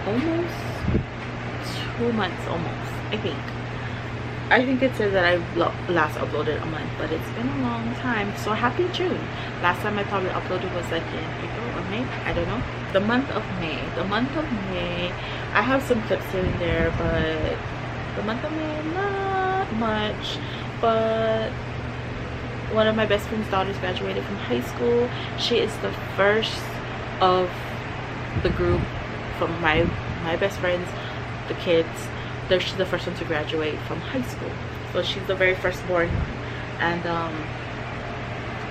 almost 2 months, almost, I think it says that I last uploaded a month, but it's been a long time. So happy June. Last time I probably uploaded was like in April or May, I don't know. The month of May, I have some clips here and there, but the month of May, not much. But one of my best friend's daughters graduated from high school. She is the first of the group from my best friends, the kids. She's the first one to graduate from high school, so she's the very firstborn. And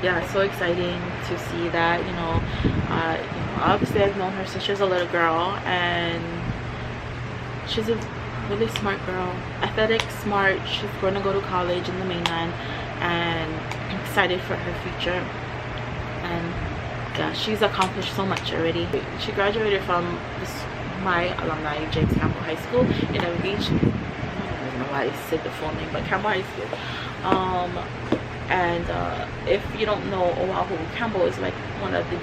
yeah, it's so exciting to see that. Obviously I've known her since she was a little girl, and she's a really smart girl, athletic, smart. She's going to go to college in the mainland, and I'm excited for her future. And yeah, she's accomplished so much already. She graduated from my alumni, James Campbell High School in Ever Beach. I don't know why I said the full name, but Campbell High School. And if you don't know Oahu, Campbell is like one of the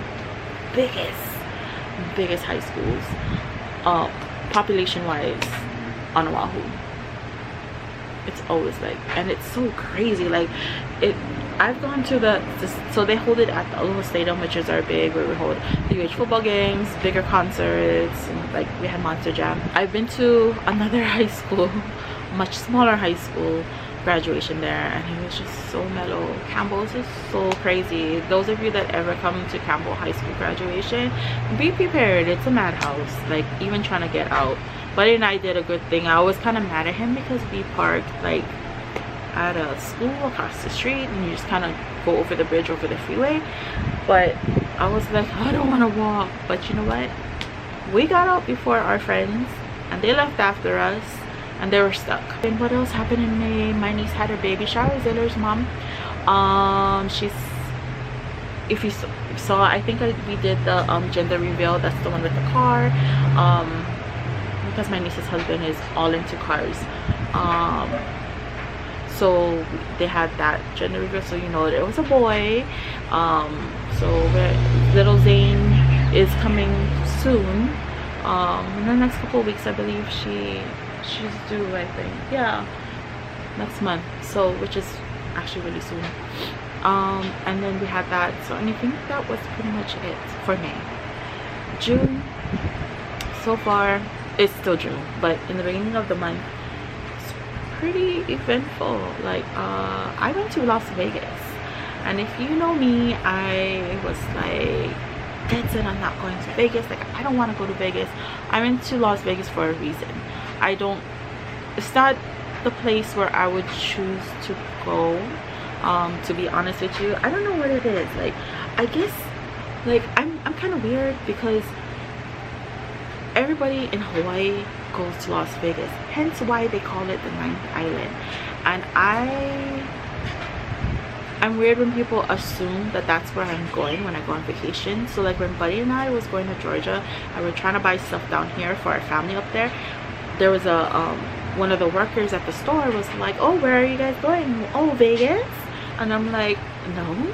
biggest high schools, population wise, on Oahu. It's always like, and it's so crazy. Like I've gone to so they hold it at the Aloha Stadium, which is our big, where we hold the UH football games, bigger concerts, and like we had Monster Jam. I've been to another high school, much smaller high school, graduation there, and it was just so mellow. Campbell is just so crazy. Those of you that ever come to Campbell High School graduation, be prepared. It's a madhouse, like even trying to get out. Buddy and I did a good thing. I was kind of mad at him because we parked like at a school across the street, and you just kind of go over the bridge, over the freeway. But I was like, I don't want to walk. But you know what, we got out before our friends, and they left after us, and they were stuck. And what else happened in May? My niece had her baby shower. Ziller's mom, she's, if you saw, I think we did the gender reveal. That's the one with the car, because my niece's husband is all into cars. So they had that gender reveal, so you know it was a boy. So little Zane is coming soon, in the next couple of weeks. I believe she's due, I think, yeah, next month, so which is actually really soon. And then we had that. So, and I think that was pretty much it for May. June, so far it's still June, but in the beginning of the month it's pretty eventful. Like I went to Las Vegas, and if you know me, I was like dead set on not going to Vegas. Like I don't want to go to Vegas. I went to Las Vegas for a reason. It's not the place where I would choose to go, to be honest with you. I don't know what it is. Like I guess like I'm kind of weird because everybody in Hawaii goes to Las Vegas, hence why they call it the ninth island. And I'm weird when people assume that that's where I'm going when I go on vacation. So like when Buddy and I was going to Georgia and we're trying to buy stuff down here for our family up there, there was a one of the workers at the store was like, oh, where are you guys going? Oh, Vegas? And I'm like, no,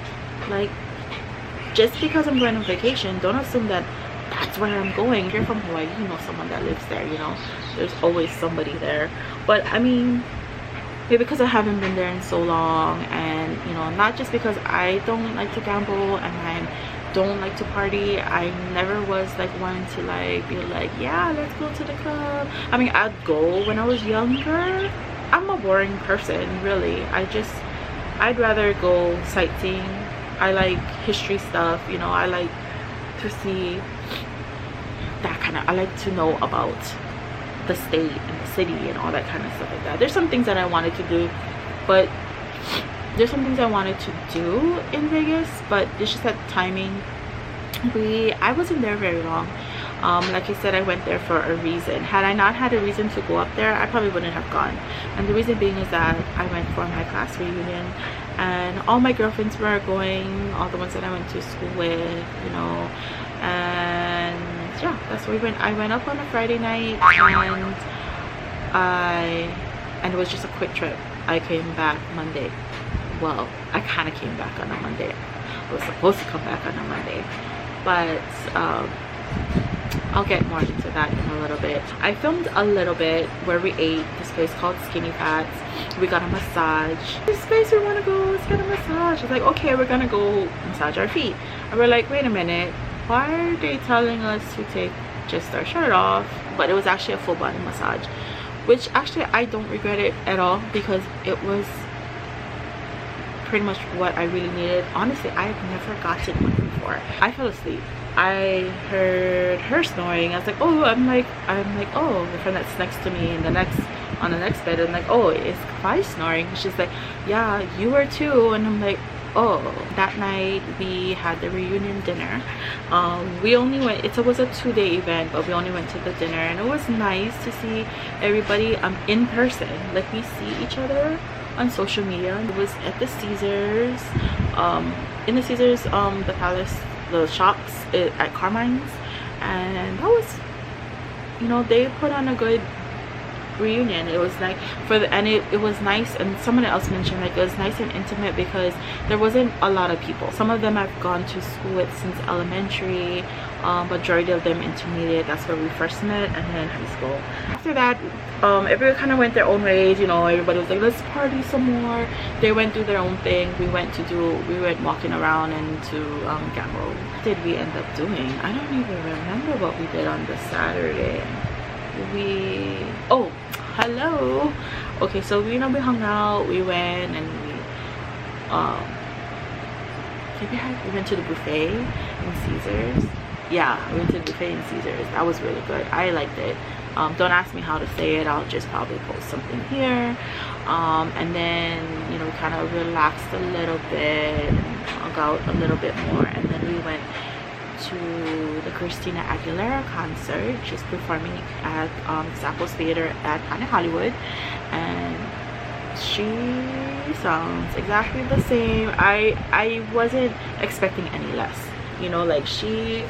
like just because I'm going on vacation, don't assume that that's where I'm going. If you're from Hawaii, you know someone that lives there, you know, there's always somebody there. But I mean, maybe because I haven't been there in so long, and you know, not just because I don't like to gamble and I don't like to party. I never was like one to like be like, yeah, let's go to the club. I mean, I'd go when I was younger. I'm a boring person, really. I'd rather go sightseeing. I like history stuff, you know. I like to see that kind of, I like to know about the state and the city and all that kind of stuff like that. There's some things that I wanted to do, but there's some things I wanted to do in Vegas, but it's just that timing. I wasn't there very long. Like I said, I went there for a reason. Had I not had a reason to go up there, I probably wouldn't have gone. And the reason being is that I went for my class reunion, and all my girlfriends were going, all the ones that I went to school with, you know. And yeah, that's where we went. I went up on a Friday night, and it was just a quick trip. I came back Monday. Well, I kind of came back on a Monday. I was supposed to come back on a Monday, but I'll get more into that in a little bit. I filmed a little bit where we ate this place called Skinny Fats. We got a massage. This place we want to go, let's get a massage. It's like, okay, we're gonna go massage our feet. And we're like, wait a minute, why are they telling us to take just our shirt off? But it was actually a full body massage, which actually I don't regret it at all, because it was pretty much what I really needed. Honestly, I've never gotten one before. I fell asleep. I heard her snoring. I was like, oh, I'm like, oh, the friend that's next to me in the next on the next bed. I'm like, oh, is Kai snoring? She's like, yeah, you were too. And I'm like, oh. That night we had the reunion dinner. We only went, it was a 2-day event, but we only went to the dinner, and it was nice to see everybody in person. Like, we see each other on social media. It was at the Caesars, in the Caesars, the Palace, the shops at Carmine's, and that was, you know, they put on a good reunion. It was like it was nice, and someone else mentioned like it was nice and intimate because there wasn't a lot of people. Some of them I've gone to school with since elementary, majority of them intermediate, that's where we first met, and then high school. After that, everyone kind of went their own ways, you know. Everybody was like, let's party some more. They went through their own thing. We went walking around and to gamble. What did we end up doing? I don't even remember what we did on the Saturday. Oh, hello. Okay, so we hung out, we went, and we went to the buffet in Caesars. Yeah, we went to the buffet in Caesars. That was really good. I liked it. Don't ask me how to say it. I'll just probably post something here. And then, you know, kind of relaxed a little bit and hung out a little bit more, and then we went to the Christina Aguilera concert. She's performing at Zappos Theater at Planet Hollywood, and she sounds exactly the same. I wasn't expecting any less, you know. Like, she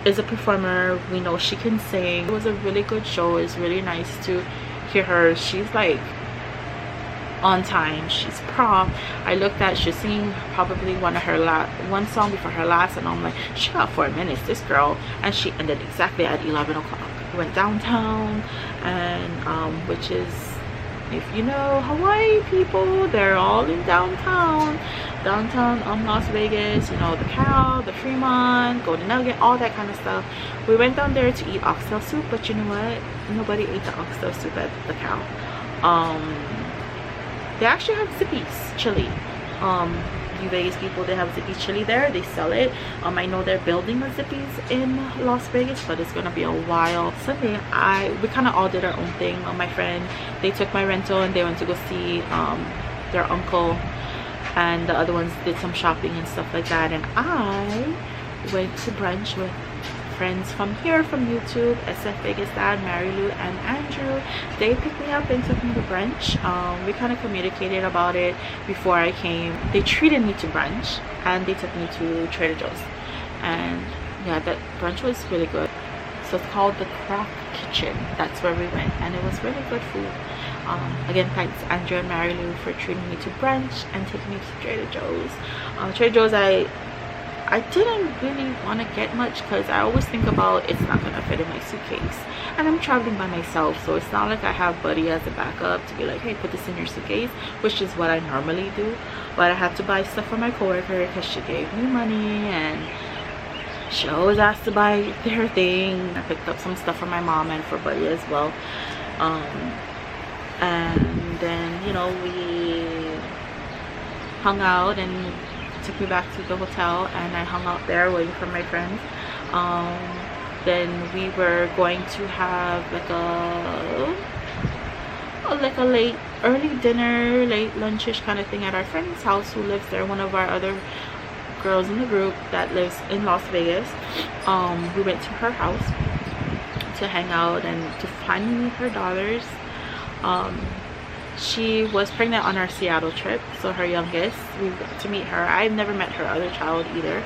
is a performer, we know she can sing. It was a really good show. It's really nice to hear her. She's like on time, she's prompt. I looked at, she's singing probably one song before her last, and I'm like, she got 4 minutes, this girl. And she ended exactly at 11 o'clock. We went downtown, and which is, if you know Hawaii people, they're all in downtown Las Vegas, you know, the Cow, the Fremont, Golden Nugget, all that kind of stuff. We went down there to eat oxtail soup, but you know what, nobody ate the oxtail soup at the Cow. They actually have Zippy's chili. You Vegas people, they have Zippy's chili there. They sell it. I know they're building a Zippy's in Las Vegas, but it's gonna be a while. Sunday, we kind of all did our own thing. My friend, they took my rental and they went to go see their uncle, and the other ones did some shopping and stuff like that. And I went to brunch with friends from here, from YouTube, SF Vegas Dad, Mary Lou, and Andrew. They picked me up and took me to brunch. We kind of communicated about it before I came. They treated me to brunch, and they took me to Trader Joe's, and yeah, that brunch was really good. So it's called the Craft Kitchen. That's where we went, and it was really good food. Again, thanks Andrew and Mary Lou for treating me to brunch and taking me to Trader Joe's. Trader Joe's, I didn't really want to get much because I always think about it's not going to fit in my suitcase, and I'm traveling by myself, so it's not like I have Buddy as a backup to be like, hey, put this in your suitcase, which is what I normally do. But I had to buy stuff for my coworker because she gave me money, and she always asked to buy their thing. I picked up some stuff for my mom and for Buddy as well. And then, you know, we hung out, and took me back to the hotel, and I hung out there waiting for my friends. Then we were going to have like a early dinner, late lunchish kind of thing at our friend's house who lives there, one of our other girls in the group that lives in Las Vegas. We went to her house to hang out and to finally meet her daughters. She was pregnant on our Seattle trip, so her youngest, we got to meet her. I've never met her other child either.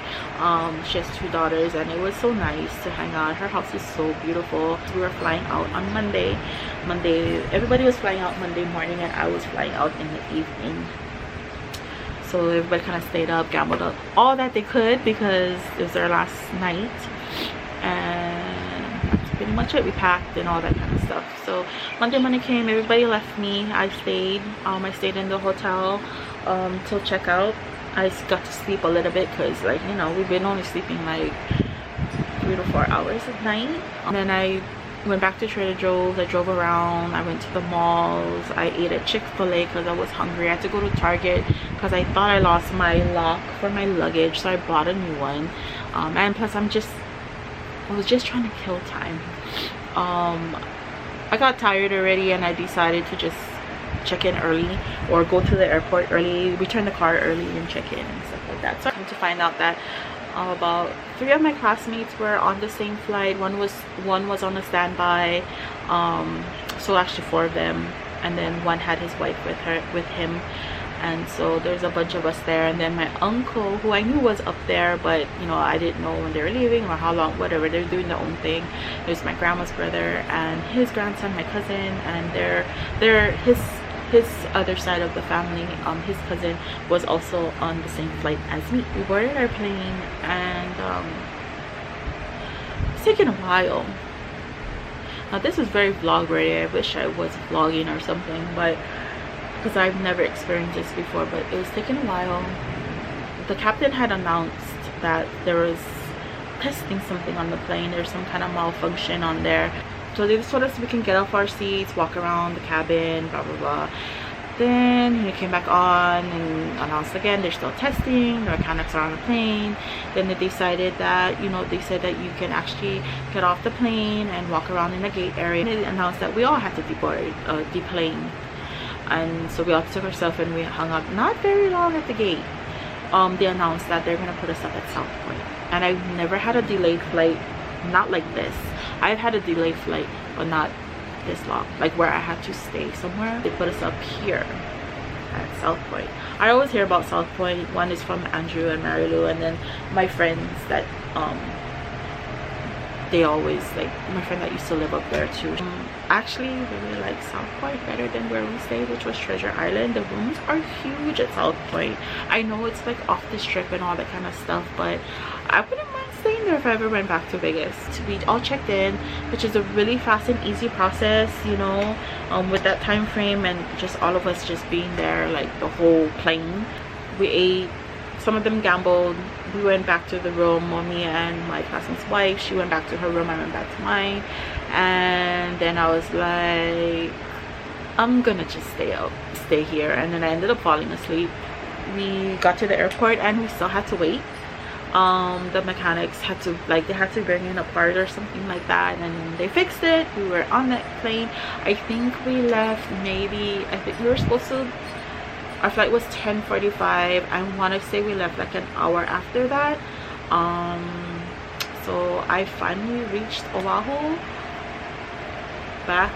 She has 2 daughters, and it was so nice to hang out. Her house is so beautiful. We were flying out on Monday. Everybody was flying out Monday morning, and I was flying out in the evening. So everybody kind of stayed up, gambled up all that they could because it was their last night. And pretty much it. We packed and all that kind of stuff. So Monday morning came, everybody left me. I stayed in the hotel till checkout. I got to sleep a little bit because, like, you know, we've been only sleeping like 3 to 4 hours at night. And then I went back to Trader Joe's. I drove around. I went to the malls. I ate at Chick-fil-A because I was hungry. I had to go to Target because I thought I lost my lock for my luggage, so I bought a new one. And plus I was just trying to kill time. I got tired already and I decided to just check in early or go to the airport early, return the car early and check in and stuff like that. So I come to find out that about 3 of my classmates were on the same flight. One was on a standby, so actually 4 of them, and then one had his wife with him, and so there's a bunch of us there. And then my uncle, who I knew was up there, but you know, I didn't know when they were leaving or how long, whatever, they're doing their own thing. There's my grandma's brother and his grandson, my cousin, and they're his other side of the family, his cousin was also on the same flight as me. We boarded our plane and it's taken a while. Now this is very vlog ready. I wish I was vlogging or something, but because I've never experienced this before, but it was taking a while. The captain had announced that there was testing something on the plane. There's some kind of malfunction on there. So they just told us we can get off our seats, walk around the cabin, blah blah blah. Then he came back on and announced again they're still testing, the mechanics are on the plane. Then they decided that, you know, they said that you can actually get off the plane and walk around in the gate area. And they announced that we all had to deplane. And so we all took ourselves and we hung up not very long at the gate. They announced that they're gonna put us up at South Point. And I've never had a delayed flight, not like this. I've had a delayed flight, but not this long, like where I had to stay somewhere. They put us up here at South Point. I always hear about South Point. One is from Andrew and Mary Lou, and then my friends that they always, like my friend that used to live up there too. Actually really like South Point better than where we stayed, which was Treasure Island. The rooms are huge at South Point. I know it's like off the strip and all that kind of stuff, but I wouldn't mind staying there if I ever went back to Vegas. To be all checked in, which is a really fast and easy process, you know, with that time frame and just all of us just being there like the whole plane. We ate, some of them gambled. We went back to the room, me and my classmate's wife. She went back to her room, I went back to mine. And then I was like, I'm gonna just stay here. And then I ended up falling asleep. We got to the airport and we still had to wait. The mechanics had to, like, they had to bring in a part or something like that, and they fixed it. We were on that plane. I think we left maybe, I think we were supposed to, our flight was 10:45. I want to say we left like an hour after that. So I finally reached Oahu back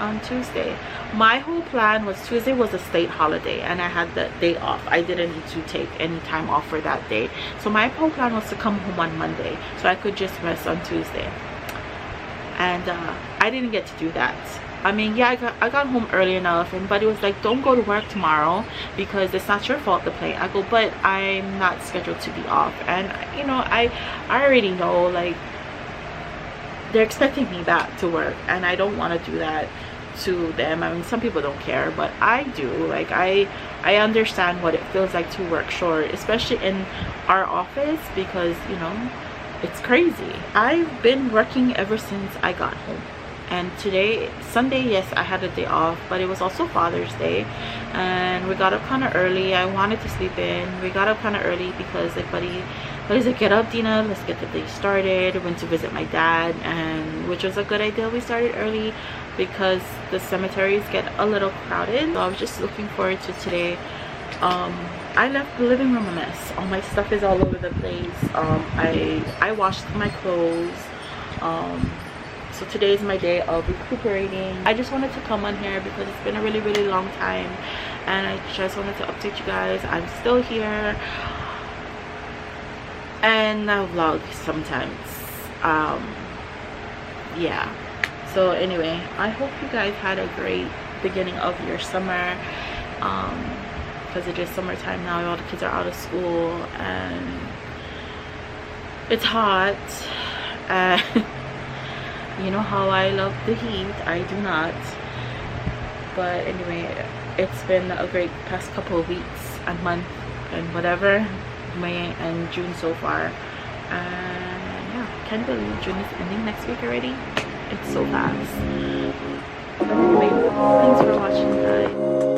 on Tuesday. My whole plan was Tuesday was a state holiday and I had the day off. I didn't need to take any time off for that day. So my whole plan was to come home on Monday so I could just rest on Tuesday. And I didn't get to do that. I mean, yeah, I got home early enough, and Buddy was like, don't go to work tomorrow because it's not your fault, the plane. I go, but I'm not scheduled to be off. And you know, I already know, like, they're expecting me back to work and I don't want to do that to them. I mean, some people don't care, but I do. Like, I understand what it feels like to work short, especially in our office, because you know, it's crazy. I've been working ever since I got home. And today, Sunday, yes, I had a day off, but it was also Father's Day and we got up kind of early. I wanted to sleep in. We got up kind of early because like Buddy's like, get up, Dena, let's get the day started. Went to visit my dad, and which was a good idea. We started early because the cemeteries get a little crowded. So I was just looking forward to today. I left the living room a mess. All my stuff is all over the place. I washed my clothes. So today is my day of recuperating. I just wanted to come on here because it's been a really, really long time, and I just wanted to update you guys. I'm still here, and I vlog sometimes. Yeah. So anyway, I hope you guys had a great beginning of your summer, because it is summertime now. All the kids are out of school and it's hot. You know how I love the heat. I do not. But anyway, it's been a great past couple of weeks and month and whatever, May and June so far. And yeah, can't believe June is ending next week already. It's so fast. But anyway, thanks for watching, guys.